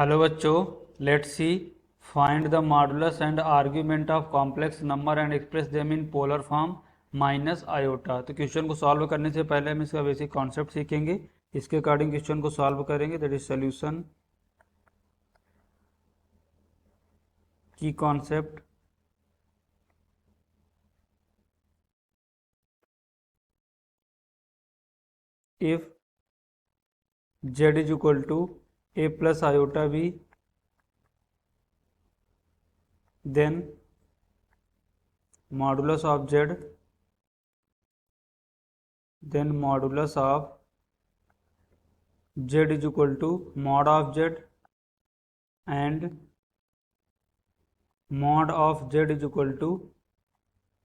Hello बच्चों, let's see find the modulus and argument of complex number and express them in polar form minus iota. तो question को solve करने से पहले हम इसका बेसिक कॉन्सेप्ट सीखेंगे। इसके अकॉर्डिंग क्वेश्चन को सॉल्व करेंगे। दैट इज सोल्यूशन की concept. If z is equal to a plus iota b, then modulus of z, then modulus of z is equal to mod of z and mod of z is equal to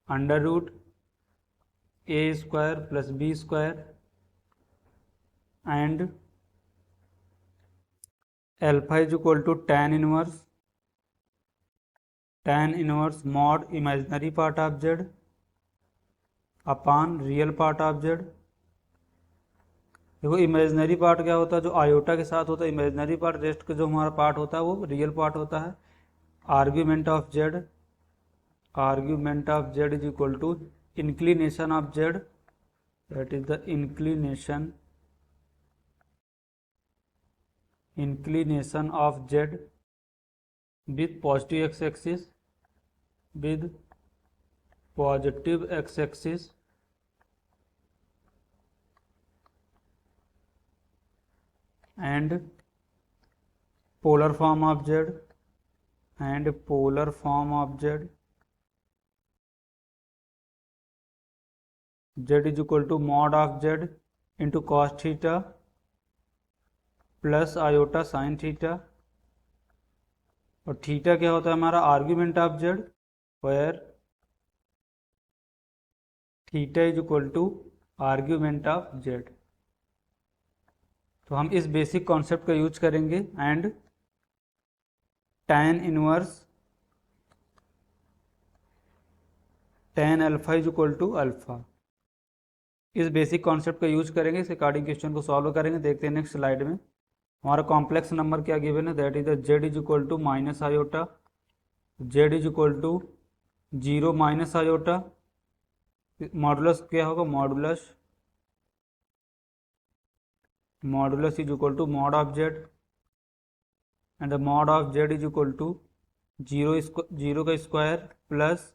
under root a square plus b square and alpha is equal to tan inverse mod imaginary part of z upon real part of z। देखो imaginary part क्या होता है, जो iota के साथ होता है imaginary part, rest का जो हमारा पार्ट होता है वो रियल पार्ट होता है। Argument of z is equal to inclination of z, that is the inclination of z with positive x-axis and polar form of z is equal to mod of z into cos theta plus iota sine theta, और theta क्या होता है हमारा argument of z, where theta is equal to argument of z. तो हम इस basic concept का use करेंगे and tan inverse tan alpha is equal to alpha, इस बेसिक कॉन्सेप्ट का यूज करेंगे। इस अकॉर्डिंग क्वेश्चन को सॉल्व करेंगे। देखते हैं नेक्स्ट स्लाइड में हमारा कॉम्प्लेक्स नंबर क्या गिवन है, that is z is equal to minus iota, z is equal to 0 minus iota. Modulus क्या होगा, modulus is equal to mod of z and the mod of z is equal to 0 का square plus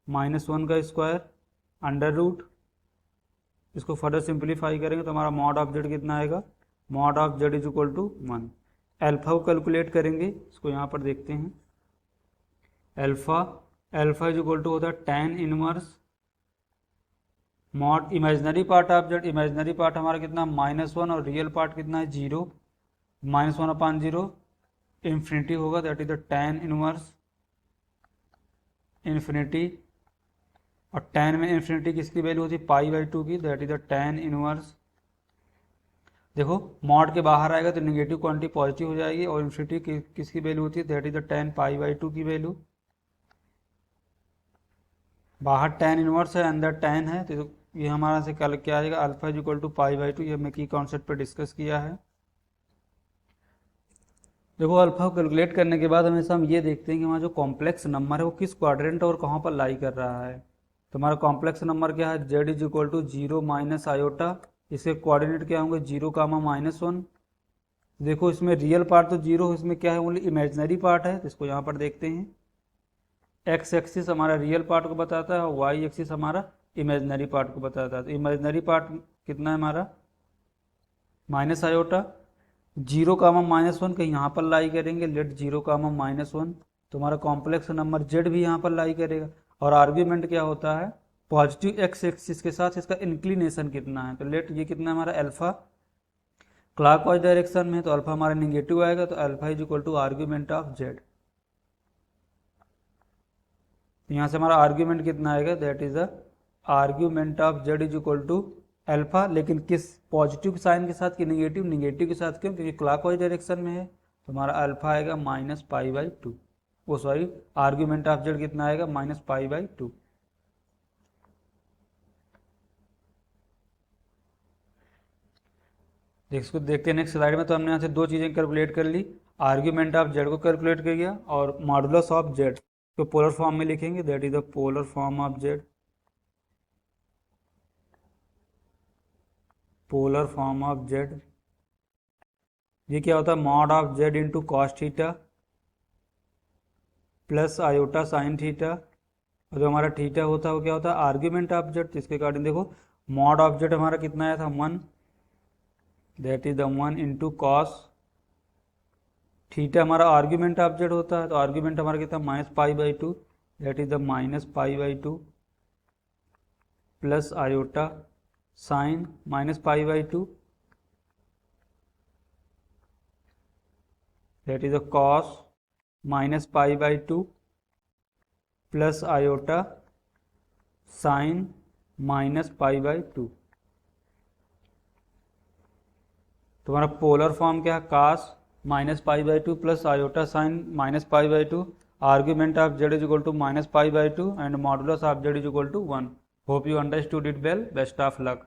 -1 का square under root. इसको further simplify करेंगे तो हमारा mod of z कितना आएगा, mod of z is equal to 1। Alpha को calculate करेंगे, इसको यहाँ पर देखते हैं। एल्फा इज इक्वल टू होता है tan inverse mod imaginary part of z, imaginary part हमारा कितना -1 और रियल पार्ट कितना है 0, -1/0 इन्फिनिटी होगा, that is the tan inverse infinity. और tan में इन्फिनिटी किसकी वैल्यू होती है π/2 की, that is the tan inverse. देखो मॉड के बाहर आएगा तो नेगेटिव क्वांटिटी पॉजिटिव हो जाएगी और इन्फिनिटी किसकी वैल्यू होती है, दैट इज द tan π/2 की वैल्यू। बाहर tan इनवर्स है, अंदर tan है, तो ये हमारा से कल क्या आएगा, अल्फा इज इक्वल टू π/2। ये हमने की कॉन्सेप्ट पे डिस्कस किया है। देखो अल्फा को कैलकुलेट करने के बाद हमेशा हम ये देखते हैं कि हमारा जो कॉम्प्लेक्स नंबर है वो किस क्वाड्रेंट और कहाँ पर लाई कर रहा है। तो हमारा कॉम्प्लेक्स नंबर क्या है, z is equal to 0 minus iota, इसके कोऑर्डिनेट क्या होंगे 0, -1। देखो इसमें रियल पार्ट तो 0, इसमें क्या है ओनली इमेजिनरी पार्ट है, तो इसको यहाँ पर देखते हैं। एक्स एक्सिस हमारा रियल पार्ट को बताता है और वाई एक्सिस हमारा इमेजिनरी पार्ट को बताता है। तो इमेजिनरी पार्ट कितना है हमारा माइनस आयोटा, 0, -1 कहीं यहाँ पर लाई करेंगे, लेट 0, -1। तो हमारा कॉम्प्लेक्स नंबर z भी यहाँ पर लाई करेगा। और आर्ग्यूमेंट क्या होता है, पॉजिटिव एक्स एक्सिस के साथ इसका इंक्लिनेशन कितना है, तो लेट ये कितना है हमारा अल्फा क्लॉकवाइज डायरेक्शन में है, तो अल्फा हमारा नेगेटिव आएगा, तो alpha is equal to argument of z. यहाँ से हमारा आर्ग्यूमेंट कितना आएगा, that is the argument of Z is equal to alpha, लेकिन किस पॉजिटिव साइन के साथ कि नेगेटिव के साथ, क्यों, क्योंकि क्लॉकवाइज डायरेक्शन में है। तो हमारा अल्फा आएगा -π/2, वो सॉरी आर्ग्यूमेंट ऑफ जेड कितना आएगा -π/2। इसको देखते हैं नेक्स्ट स्लाइड में। तो हमने यहाँ से दो चीज़ें कैलकुलेट कर ली, आर्ग्यूमेंट ऑफ जेड को कैलकुलेट कर गया और मॉडुलस ऑफ जेड तो पोलर फॉर्म में लिखेंगे, that is the polar form of Z, polar form of Z. ये क्या होता है, mod of Z into cos theta plus iota sine theta, और जो हमारा थीटा होता है वो क्या होता है, आर्ग्यूमेंट ऑफ जेड। इसके अकॉर्डिंग देखो मॉड ऑफ जेड हमारा कितना आया था 1, that is the 1 into cos theta, हमारा आर्ग्यूमेंट ऑफ जेड होता है, तो आर्ग्यूमेंट हमारा कितना -π/2, that is the -π/2 plus iota sine -π/2, that is the cos -π/2 plus iota sine -π/2। तुम्हारा पोलर फॉर्म क्या है, cos -π/2 plus iota sine -π/2, argument of Z is equal to -π/2 and modulus of Z is equal to 1। Hope you understood it well, best of luck.